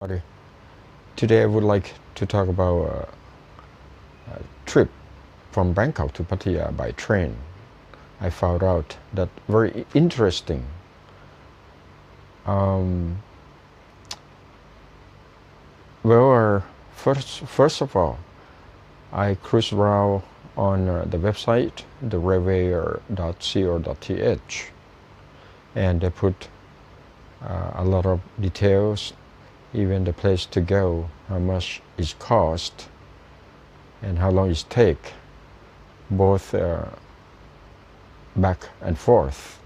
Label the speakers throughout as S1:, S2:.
S1: Howdy. Today I would like to talk about a trip from Bangkok to Pattaya by train. I found out that very interesting. Um, first of all, I cruised around on the website, the railway.co.th, and they put a lot of details, even the place to go, how much it cost, and how long it take, both back and forth.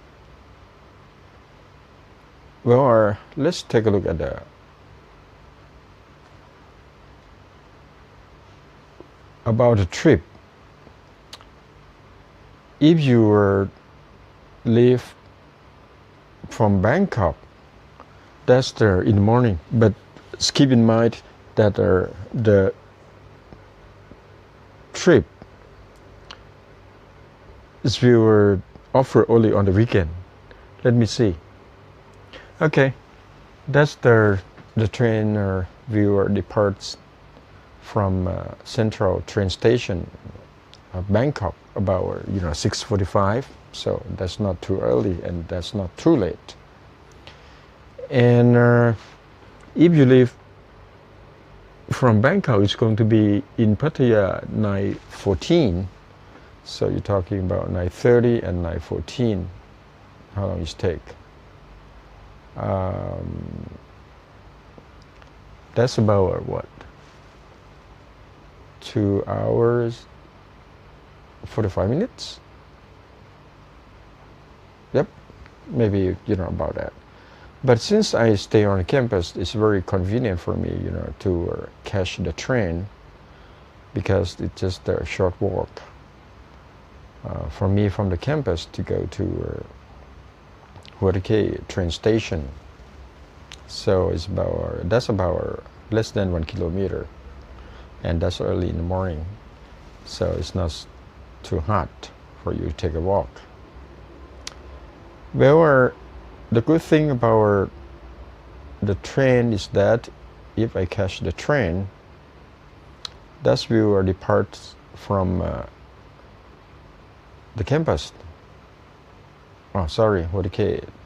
S1: Let's take a look at about the trip. If you leave from Bangkok, that's there in the morning, but keep in mind that the trip is we were offered only on the weekend. Let me see. Okay, that's the train viewer departs from Central train station of Bangkok about 6:45. So that's not too early and that's not too late. And if you leave from Bangkok, it's going to be in Pattaya 9:14. So you're talking about 9:30 and 9:14. How long it take? That's about what? 2 hours, 45 minutes? Yep, maybe about that. But since I stay on campus, it's very convenient for me, to catch the train because it's just a short walk for me from the campus to go to train station. So that's about less than 1 kilometer, and that's early in the morning. So it's not too hot for you to take a walk. The good thing about the train is that if I catch the train, that's will depart from the campus.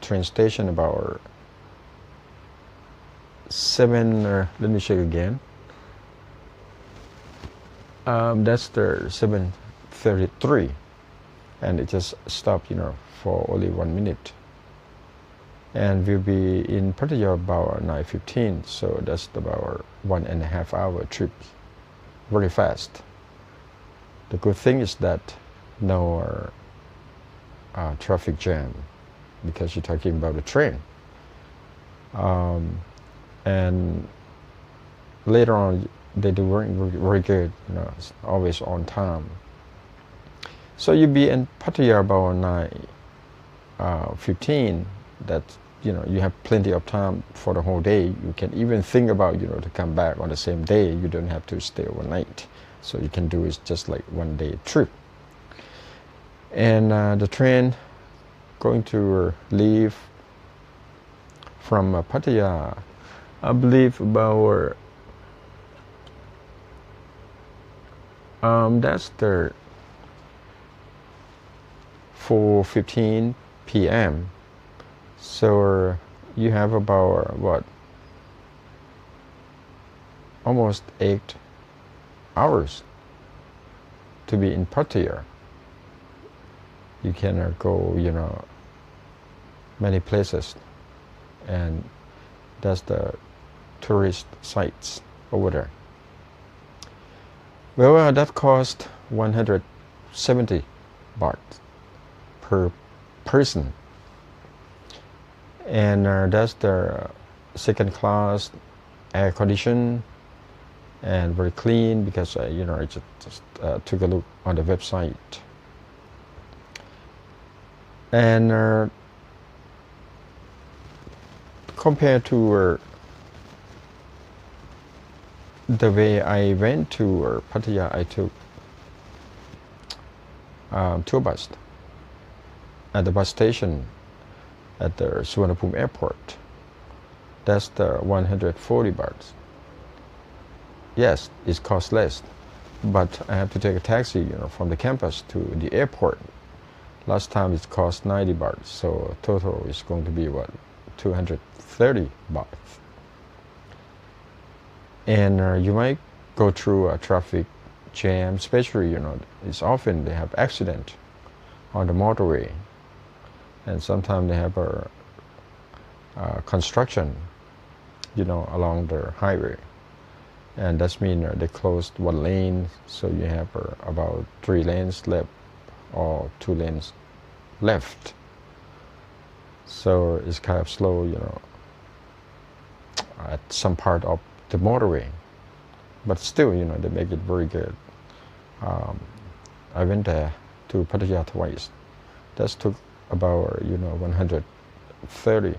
S1: Train station about 7. Let me check again. That's the 7:33, and it just stopped, for only 1 minute. And we'll be in Pattaya about 9:15, so that's about 1.5 hour trip, very fast. The good thing is that no traffic jam because you're talking about the train. And later on, they do very, very good, it's always on time. So you'll be in Pattaya about 9:15. That you have plenty of time for the whole day. You can even think about to come back on the same day. You don't have to stay overnight, so you can do it just like 1 day trip. And the train going to leave from Pattaya, I believe about that's the 4:15 p.m. So you have about almost 8 hours to be in Pattaya. You can go many places, and that's the tourist sites over there. That cost 170 baht per person. And that's the second class, air conditioned and very clean because I just took a look on the website. And compared to the way I went to Pattaya, I took tour bus at the bus station at the Suvarnabhumi airport. That's the 140 bahts. Yes, it costs less, but I have to take a taxi, from the campus to the airport. Last time it cost 90 bahts, so total is going to be what, 230 bahts. And you might go through a traffic jam, especially, it's often they have accident on the motorway, and sometimes they have a construction, along the highway, and that means they closed one lane, so you have about 3 lanes left or 2 lanes left. So it's kind of slow, at some part of the motorway, but still, they make it very good. I went there to Pattaya twice. That took about 130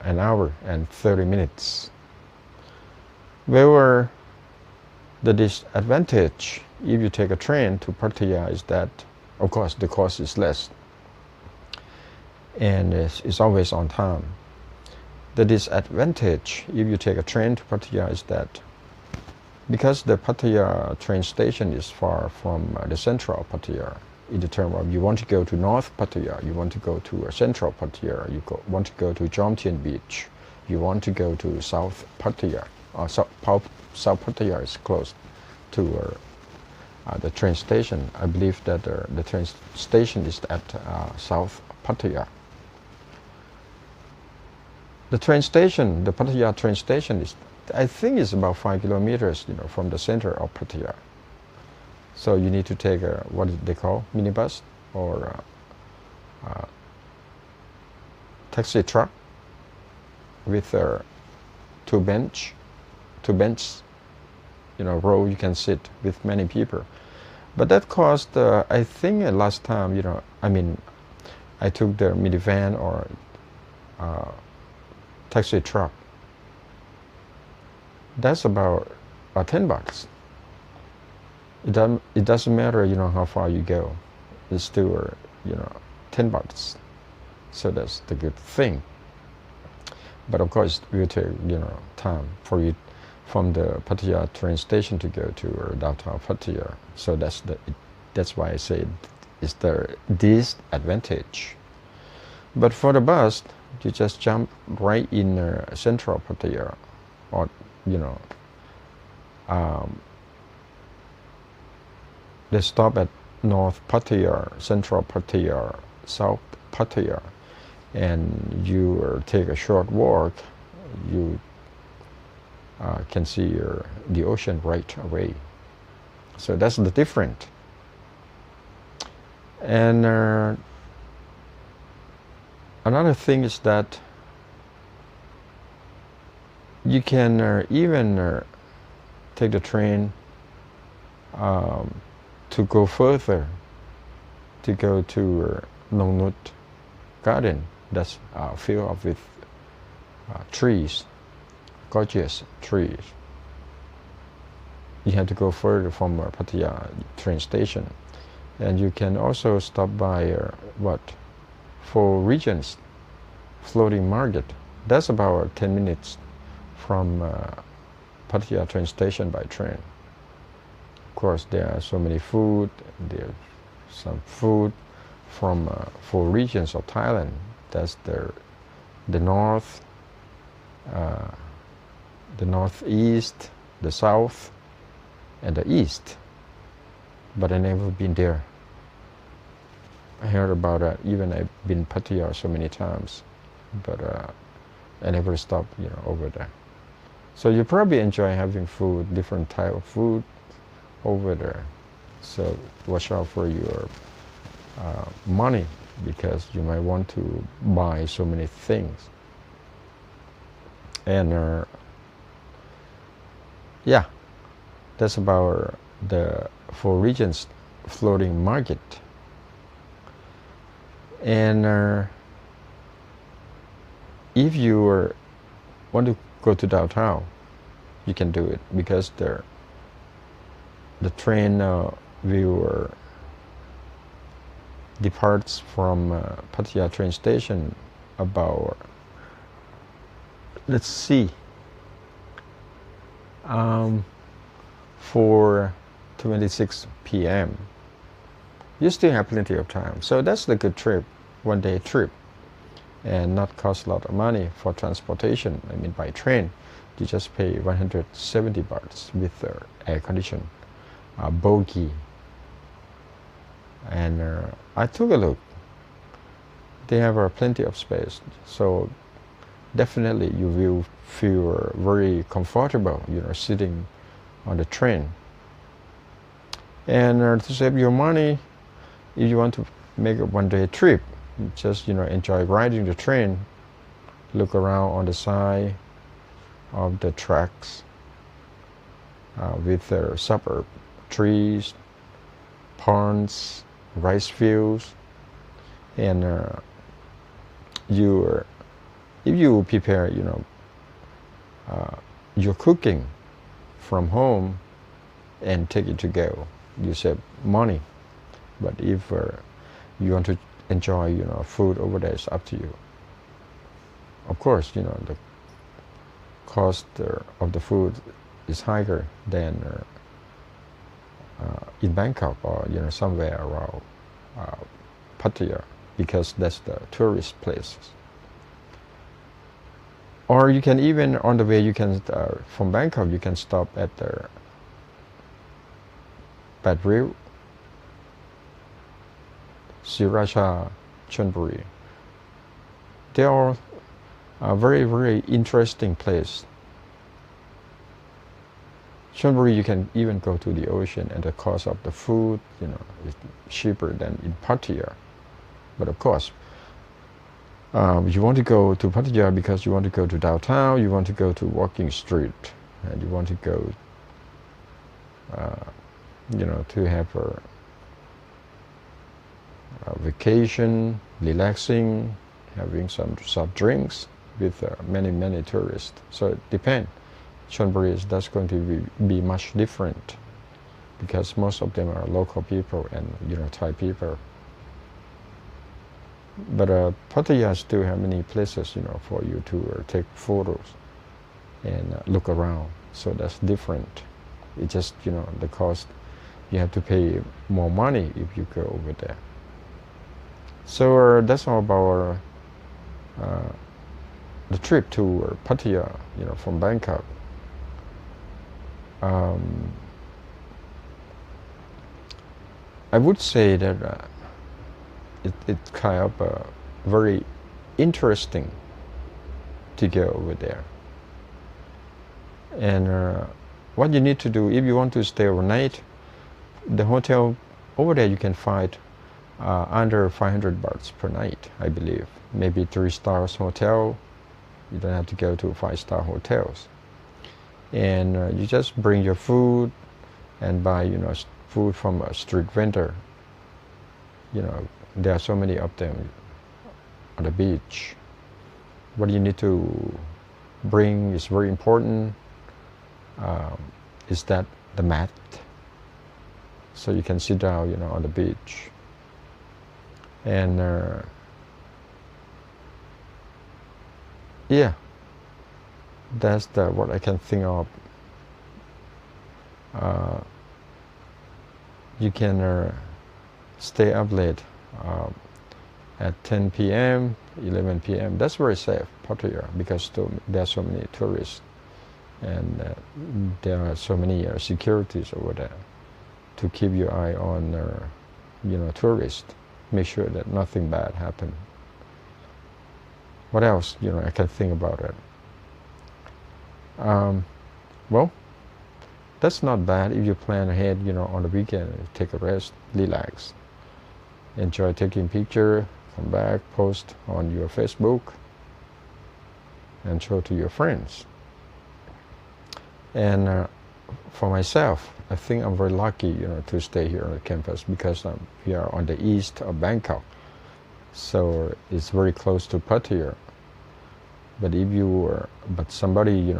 S1: an hour and 30 minutes. Where the disadvantage if you take a train to Pattaya is that, of course, the cost is less and it's always on time. The disadvantage if you take a train to Pattaya is that because the Pattaya train station is far from the central Pattaya, in the term of you want to go to North Pattaya, you want to go to Central Pattaya, you want to go to Jomtien Beach, you want to go to South Pattaya. South Pattaya is close to the train station. I believe that the train station is at South Pattaya. The Pattaya train station is, I think, is about 5 kilometers, from the center of Pattaya. So you need to take what they call minibus or taxi truck with two bench, row you can sit with many people. But that cost, I think last time, I took the minivan or taxi truck. That's about 10 bucks. It doesn't matter, how far you go. It's still, 10 bucks. So that's the good thing. But of course, it will take, time for you from the Pattaya train station to go to downtown Pattaya. So that's why I say it's the disadvantage. But for the bus, you just jump right in central Pattaya, or they stop at North Pattaya, Central Pattaya, South Pattaya, and you take a short walk. You can see the ocean right away. So that's the difference. And another thing is that you can even take the train to go further, to go to Nongnut Garden. That's filled with trees, gorgeous trees. You have to go further from Pattaya train station, and you can also stop by Four Regions floating market. That's about 10 minutes from Pattaya train station by train. Of course, there are so many food. There's some food from 4 regions of Thailand. That's the north, the northeast, the south, and the east. But I never been there. I heard about it. Even I've been Pattaya so many times, but I never stopped, over there. So you probably enjoy having food, different type of food over there. So watch out for your money, because you might want to buy so many things. And yeah, that's about the 4 regions floating market. And if you want to go to downtown, you can do it, because the train will departs from Pattaya train station about let's see. 4:26 p.m. You still have plenty of time. So that's the good trip, 1 day trip, and not cost a lot of money for transportation. I mean, by train, you just pay 170 bahts with air condition, bogie. And I took a look. They have plenty of space, so definitely you will feel very comfortable, sitting on the train. And to save your money, if you want to make a 1 day trip, just enjoy riding the train, look around on the side of the tracks with the suburb, trees, ponds, rice fields, and if you prepare your cooking from home and take it to go, you save money. But if you want to enjoy food over there, it's up to you. Of course, the cost of the food is higher than in Bangkok or somewhere around Pattaya, because that's the tourist places. Or you can even, on the way, you can from Bangkok, you can stop at the Pattaya, Sriracha, Chonburi. They are a very, very interesting place. Chonburi, you can even go to the ocean, and the cost of the food, is cheaper than in Pattaya. But of course, you want to go to Pattaya because you want to go to downtown, you want to go to walking street, and you want to go, to have a vacation, relaxing, having some soft drinks with many, many tourists. So it depends. Chonburi that's going to be much different because most of them are local people and Thai people. But Pattaya still have many places for you to take photos and look around. So that's different. It's just the cost. You have to pay more money if you go over there. So that's all about the trip to Pattaya, from Bangkok. I would say that it's kind of very interesting to go over there. And what you need to do if you want to stay overnight, the hotel over there you can find under 500 bahts per night, I believe. Maybe 3-star hotel. You don't have to go to 5-star hotels. And you just bring your food and buy food from a street vendor. There are so many of them on the beach. What you need to bring is very important. Is that the mat, so you can sit down on the beach. And yeah, that's what I can think of. You can stay up late at 10 p.m., 11 p.m. That's very safe, Pattaya, because there are so many tourists and there are so many securities over there to keep your eye on tourists. Make sure that nothing bad happens. What else I can think about it? Well, that's not bad if you plan ahead on the weekend. Take a rest, relax, enjoy taking picture, come back, post on your Facebook and show to your friends. And for myself, I think I'm very lucky to stay here on the campus because we are on the east of Bangkok, so it's very close to Pattaya. But if but somebody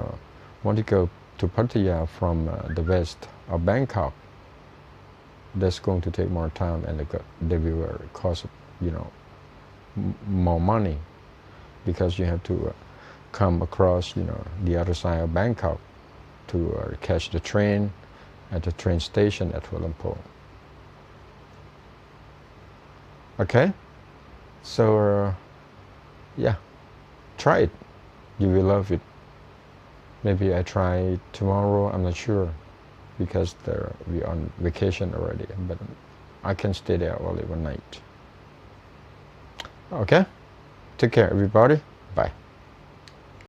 S1: want to go to Pattaya from the west of Bangkok, that's going to take more time and they will cost more money, because you have to come across, the other side of Bangkok to catch the train at the train station at Kuala Lumpur. Okay, so yeah, try it. You will love it. Maybe I try tomorrow. I'm not sure because we're on vacation already, but I can stay there only one night. Okay, take care, everybody.